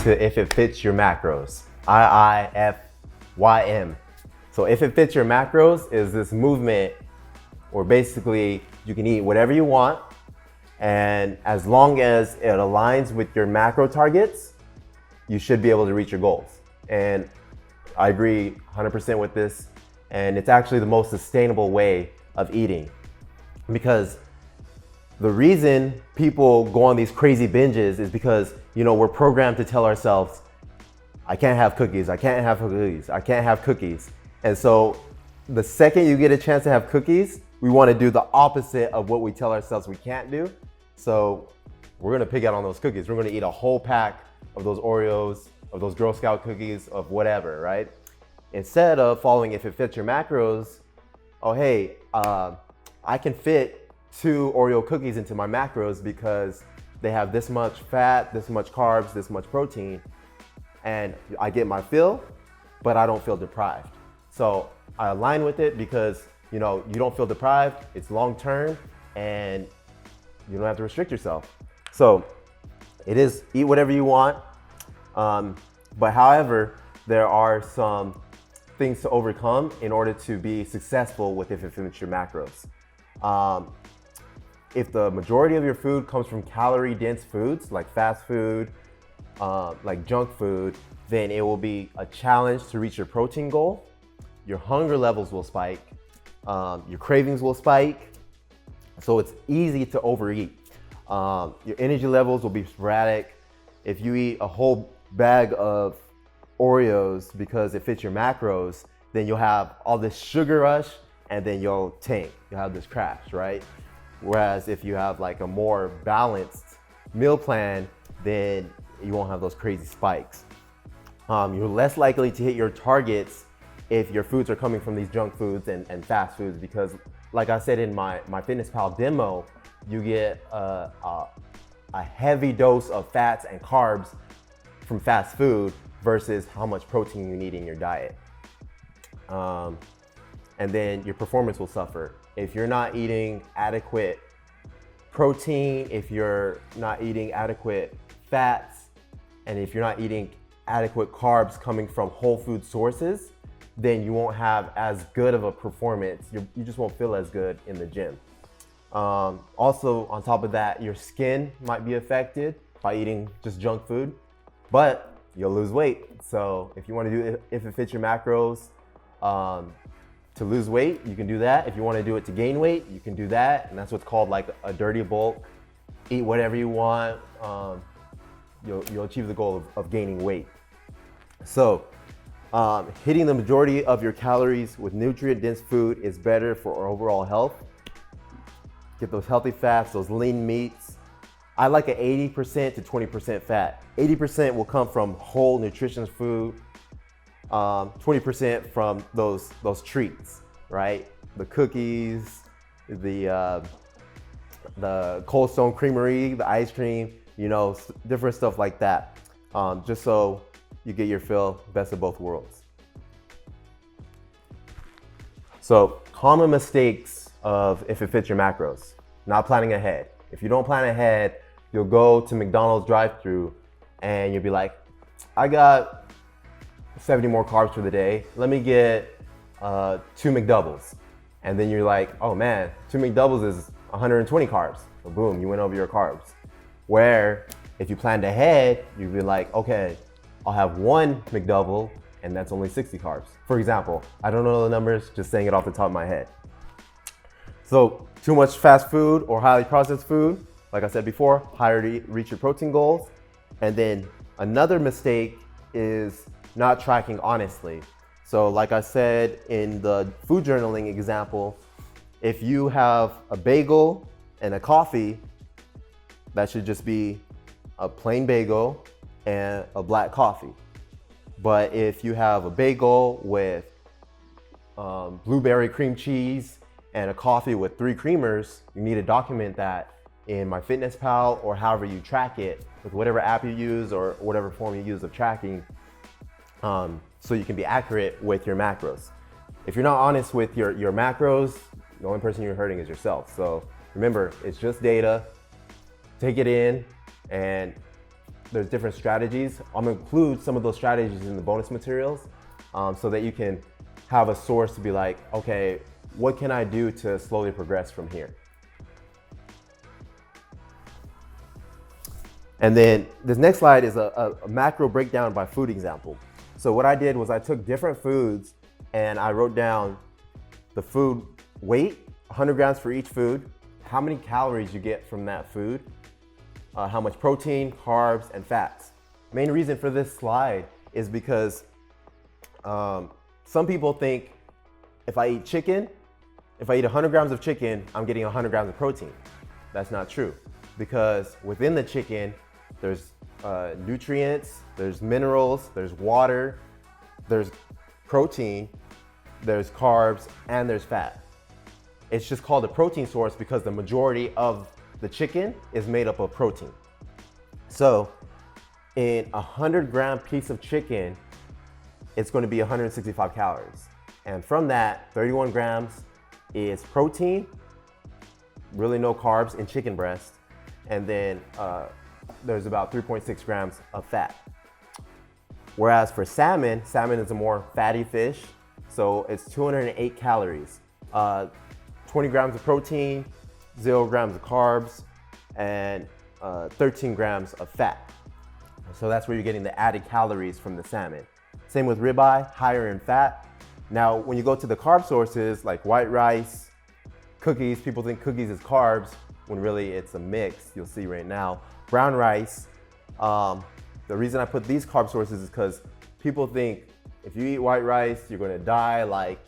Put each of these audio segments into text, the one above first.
to If It Fits Your Macros, IIFYM. So If It Fits Your Macros is this movement where basically you can eat whatever you want, and as long as it aligns with your macro targets, you should be able to reach your goals. And I agree 100% with this, and it's actually the most sustainable way of eating, because the reason people go on these crazy binges is because, we're programmed to tell ourselves, I can't have cookies, I can't have cookies, I can't have cookies. And so the second you get a chance to have cookies, we want to do the opposite of what we tell ourselves we can't do. So we're gonna pick out on those cookies. We're gonna eat a whole pack of those Oreos, of those Girl Scout cookies, of whatever, right? Instead of following If It Fits Your Macros, oh hey, I can fit 2 Oreo cookies into my macros because they have this much fat, this much carbs, this much protein, and I get my fill, but I don't feel deprived. So I align with it because you don't feel deprived, it's long-term, and you don't have to restrict yourself. So it is eat whatever you want, but however, there are some things to overcome in order to be successful with If It Fits Your Macros. If the majority of your food comes from calorie-dense foods like fast food, like junk food, then it will be a challenge to reach your protein goal. Your hunger levels will spike, your cravings will spike, so it's easy to overeat. Your energy levels will be sporadic. If you eat a whole bag of Oreos because it fits your macros, then you'll have all this sugar rush and then you'll tank. You'll have this crash, right? Whereas if you have like a more balanced meal plan, then you won't have those crazy spikes. You're less likely to hit your targets if your foods are coming from these junk foods and fast foods, because like I said in my FitnessPal demo, you get a heavy dose of fats and carbs from fast food versus how much protein you need in your diet. And then your performance will suffer. If you're not eating adequate protein, if you're not eating adequate fats, and if you're not eating adequate carbs coming from whole food sources, then you won't have as good of a performance. You just won't feel as good in the gym. Also, on top of that, your skin might be affected by eating just junk food, but you'll lose weight. So if you want to do it, If It Fits Your Macros, to lose weight, you can do that. If you want to do it to gain weight, you can do that. And that's what's called like a dirty bulk. Eat whatever you want. You'll achieve the goal of gaining weight. So hitting the majority of your calories with nutrient-dense food is better for our overall health. Get those healthy fats, those lean meats. I like an 80% to 20% fat. 80% will come from whole nutritious food. 20% from those treats, right? The cookies, the Cold Stone Creamery, the ice cream, different stuff like that. Just so you get your fill, best of both worlds. So common mistakes of If It Fits Your Macros: not planning ahead. If you don't plan ahead, you'll go to McDonald's drive-thru and you'll be like, I got 70 more carbs for the day. Let me get 2 McDoubles. And then you're like, oh man, 2 McDoubles is 120 carbs. So boom, you went over your carbs. Where if you planned ahead, you'd be like, okay, I'll have 1 McDouble and that's only 60 carbs. For example, I don't know the numbers, just saying it off the top of my head. So too much fast food or highly processed food, like I said before, higher to reach your protein goals. And then another mistake is not tracking honestly. So like I said in the food journaling example, if you have a bagel and a coffee, that should just be a plain bagel and a black coffee. But if you have a bagel with blueberry cream cheese and a coffee with 3 creamers, you need to document that in my FitnessPal or however you track it with whatever app you use or whatever form you use of tracking, so you can be accurate with your macros. If you're not honest with your macros, the only person you're hurting is yourself. So remember, it's just data. Take it in and there's different strategies. I'm gonna include some of those strategies in the bonus materials so that you can have a source to be like, okay, what can I do to slowly progress from here? And then this next slide is a macro breakdown by food example. So what I did was I took different foods and I wrote down the food weight, 100 grams for each food, how many calories you get from that food, how much protein, carbs, and fats. Main reason for this slide is because some people think if I eat chicken, if I eat 100 grams of chicken, I'm getting 100 grams of protein. That's not true, because within the chicken, there's nutrients, there's minerals, there's water, there's protein, there's carbs, and there's fat. It's just called a protein source because the majority of the chicken is made up of protein. So in a 100-gram piece of chicken, it's going to be 165 calories. And from that, 31 grams is protein, really no carbs in chicken breast, and then there's about 3.6 grams of fat. Whereas for salmon is a more fatty fish, so it's 208 calories, 20 grams of protein, 0 grams of carbs, and 13 grams of fat. So that's where you're getting the added calories from the salmon. Same with ribeye, higher in fat. Now, when you go to the carb sources like white rice, cookies, people think cookies is carbs, when really it's a mix, you'll see right now. Brown rice, the reason I put these carb sources is because people think if you eat white rice, you're gonna die, like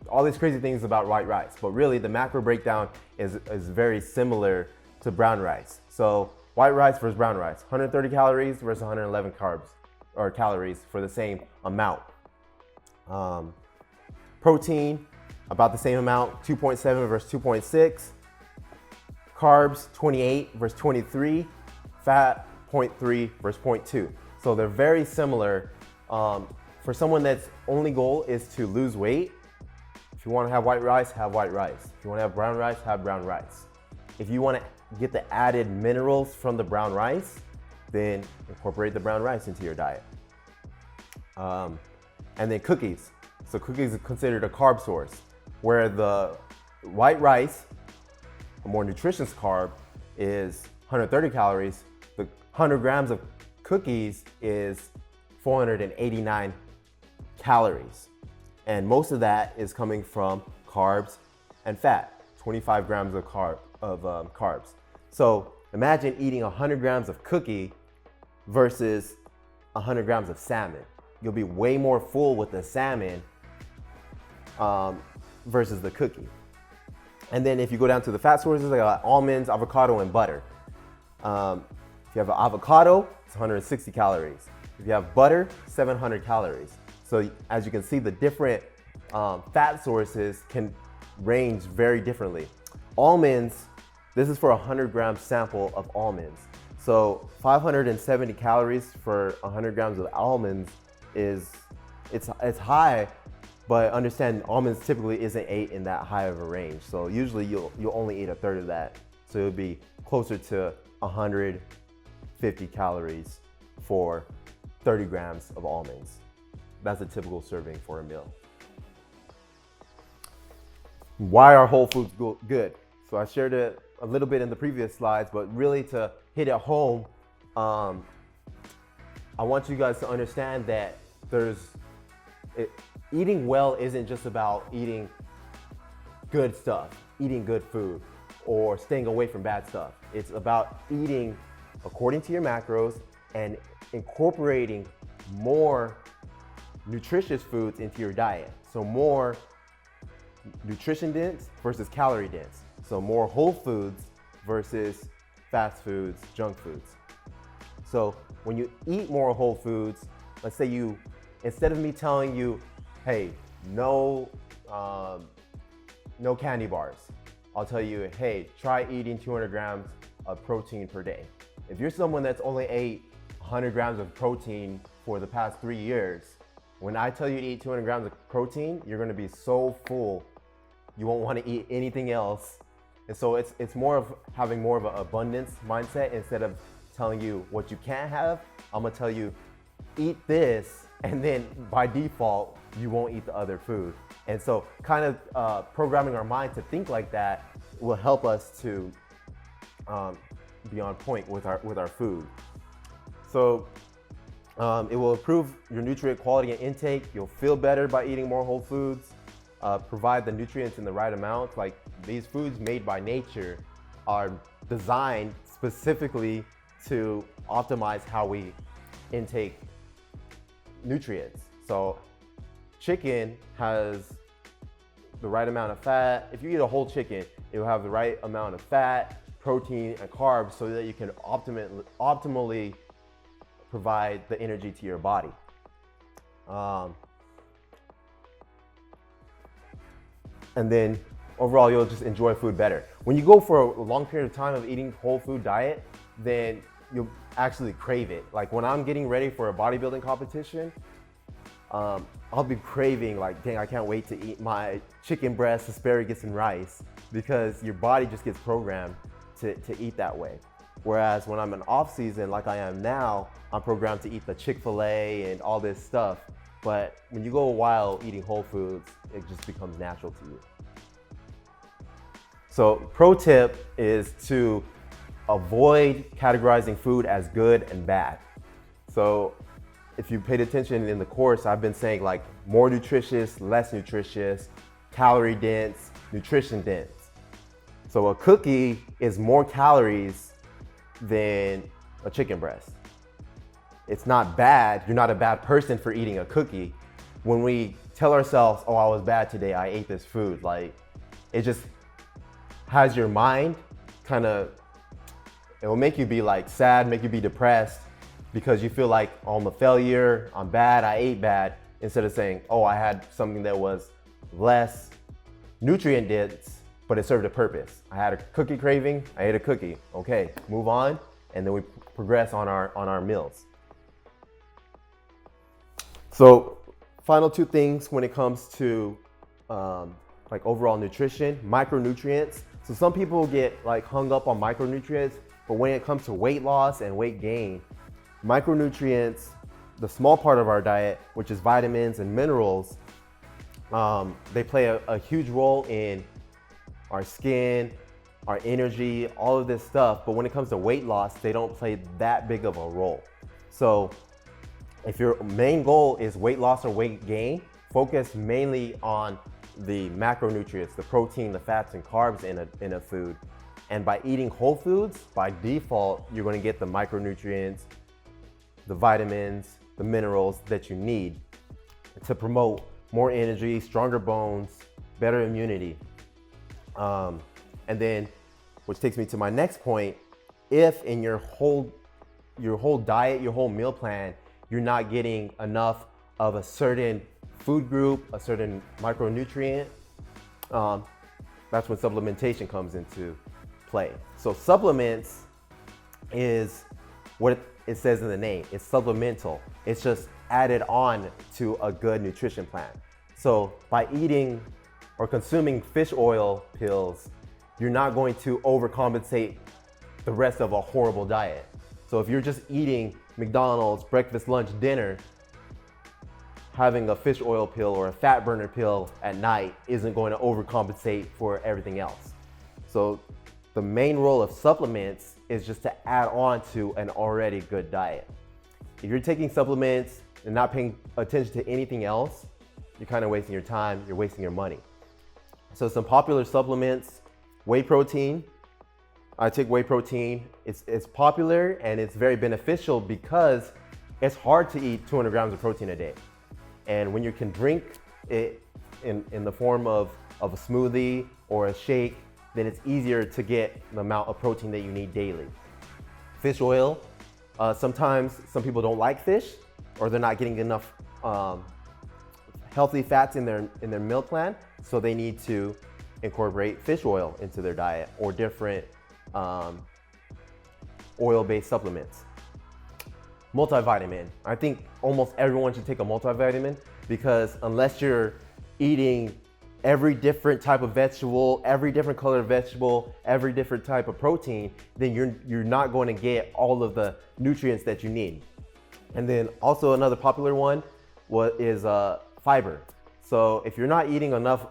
all these crazy things about white rice. But really the macro breakdown is very similar to brown rice. So white rice versus brown rice, 130 calories versus 111 carbs or calories for the same amount. Protein, about the same amount, 2.7 versus 2.6. Carbs, 28 versus 23. Fat, 0.3 versus 0.2. So they're very similar. For someone that's only goal is to lose weight, if you want to have white rice, have white rice. If you want to have brown rice, have brown rice. If you want to get the added minerals from the brown rice, then incorporate the brown rice into your diet. And then cookies. So cookies are considered a carb source, where the white rice, a more nutritious carb, is 130 calories. The 100 grams of cookies is 489 calories. And most of that is coming from carbs and fat, 25 grams of carbs. So imagine eating 100 grams of cookie versus 100 grams of salmon. You'll be way more full with the salmon versus the cookie. And then if you go down to the fat sources, I got almonds, avocado, and butter. If you have an avocado, it's 160 calories. If you have butter, 700 calories. So as you can see, the different fat sources can range very differently. Almonds, this is for a 100-gram sample of almonds. So 570 calories for 100 grams of almonds it's high, but understand almonds typically isn't ate in that high of a range. So usually you'll only eat a third of that. So it would be closer to 150 calories for 30 grams of almonds. That's a typical serving for a meal. Why are whole foods good? So I shared it a little bit in the previous slides, but really to hit it home, I want you guys to understand that eating well isn't just about eating good stuff, eating good food, or staying away from bad stuff. It's about eating according to your macros and incorporating more nutritious foods into your diet. So more nutrition dense versus calorie dense. So more whole foods versus fast foods, junk foods. So when you eat more whole foods, let's say instead of me telling you, hey, no candy bars, I'll tell you, hey, try eating 200 grams of protein per day. If you're someone that's only ate 100 grams of protein for the past 3 years, when I tell you to eat 200 grams of protein, you're gonna be so full, you won't wanna eat anything else. And so it's more of having more of an abundance mindset instead of telling you what you can't have. I'm gonna tell you, eat this, and then by default, you won't eat the other food. And so kind of programming our mind to think like that will help us to be on point with our food. So it will improve your nutrient quality and intake. You'll feel better by eating more whole foods, provide the nutrients in the right amount. Like these foods made by nature are designed specifically to optimize how we intake nutrients. So chicken has the right amount of fat. If you eat a whole chicken, it will have the right amount of fat, protein, and carbs so that you can optimally provide the energy to your body. And then overall, you'll just enjoy food better. When you go for a long period of time of eating whole food diet, then you'll actually crave it. Like when I'm getting ready for a bodybuilding competition, I'll be craving like, dang, I can't wait to eat my chicken breast, asparagus, and rice, because your body just gets programmed to eat that way. Whereas when I'm in off season, like I am now, I'm programmed to eat the Chick-fil-A and all this stuff. But when you go a while eating whole foods, it just becomes natural to you. So pro tip is to avoid categorizing food as good and bad. So if you paid attention in the course, I've been saying like more nutritious, less nutritious, calorie dense, nutrition dense. So a cookie is more calories than a chicken breast. It's not bad. You're not a bad person for eating a cookie. When we tell ourselves, oh, I was bad today, I ate this food, like it just has your mind kind of, it will make you be like sad, make you be depressed because you feel like, oh, I'm a failure, I'm bad, I ate bad, instead of saying, oh, I had something that was less nutrient dense, but it served a purpose. I had a cookie craving, I ate a cookie. Okay, move on, and then we progress on our meals. So final two things when it comes to like overall nutrition, micronutrients. So some people get like hung up on micronutrients, but when it comes to weight loss and weight gain, micronutrients, the small part of our diet, which is vitamins and minerals, they play a huge role in our skin, our energy, all of this stuff. But when it comes to weight loss, they don't play that big of a role. So if your main goal is weight loss or weight gain, focus mainly on the macronutrients, the protein, the fats, and carbs in a food. And by eating whole foods, by default, you're going to get the micronutrients, the vitamins, the minerals that you need to promote more energy, stronger bones, better immunity. And then, which takes me to my next point, if in your whole diet, your whole meal plan, you're not getting enough of a certain food group, a certain micronutrient, that's when supplementation comes into play. So supplements is what it says in the name. It's supplemental. It's just added on to a good nutrition plan. So by eating or consuming fish oil pills, you're not going to overcompensate the rest of a horrible diet. So if you're just eating McDonald's, breakfast, lunch, dinner, having a fish oil pill or a fat burner pill at night isn't going to overcompensate for everything else. So the main role of supplements is just to add on to an already good diet. If you're taking supplements and not paying attention to anything else, you're kind of wasting your time, you're wasting your money. So some popular supplements, whey protein. I take whey protein. It's popular and it's very beneficial because it's hard to eat 200 grams of protein a day. And when you can drink it in the form of a smoothie or a shake, then it's easier to get the amount of protein that you need daily. Fish oil, sometimes some people don't like fish or they're not getting enough healthy fats in their meal plan, so they need to incorporate fish oil into their diet or different oil-based supplements. Multivitamin. I think almost everyone should take a multivitamin because unless you're eating every different type of vegetable, every different color of vegetable, every different type of protein, then you're not going to get all of the nutrients that you need. And then also another popular one is fiber. So if you're not eating enough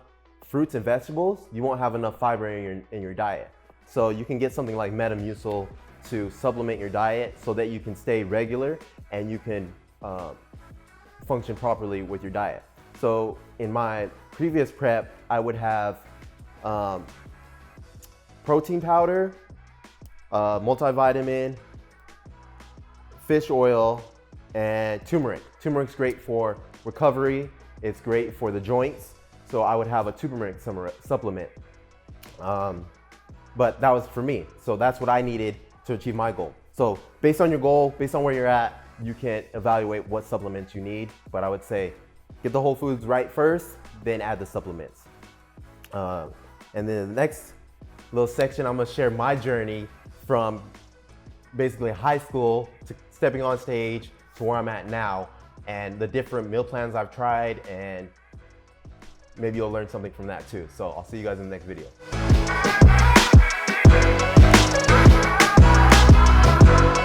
fruits and vegetables, you won't have enough fiber in your diet. So you can get something like Metamucil to supplement your diet so that you can stay regular and you can function properly with your diet. So in my previous prep, I would have protein powder, multivitamin, fish oil, and turmeric. Turmeric's great for recovery. It's great for the joints. So I would have a turmeric supplement. But that was for me. So that's what I needed to achieve my goal. So based on your goal, based on where you're at, you can evaluate what supplements you need. But I would say get the whole foods right first, then add the supplements. And then the next little section, I'm gonna share my journey from basically high school to stepping on stage to where I'm at now, and the different meal plans I've tried, and maybe you'll learn something from that too. So I'll see you guys in the next video.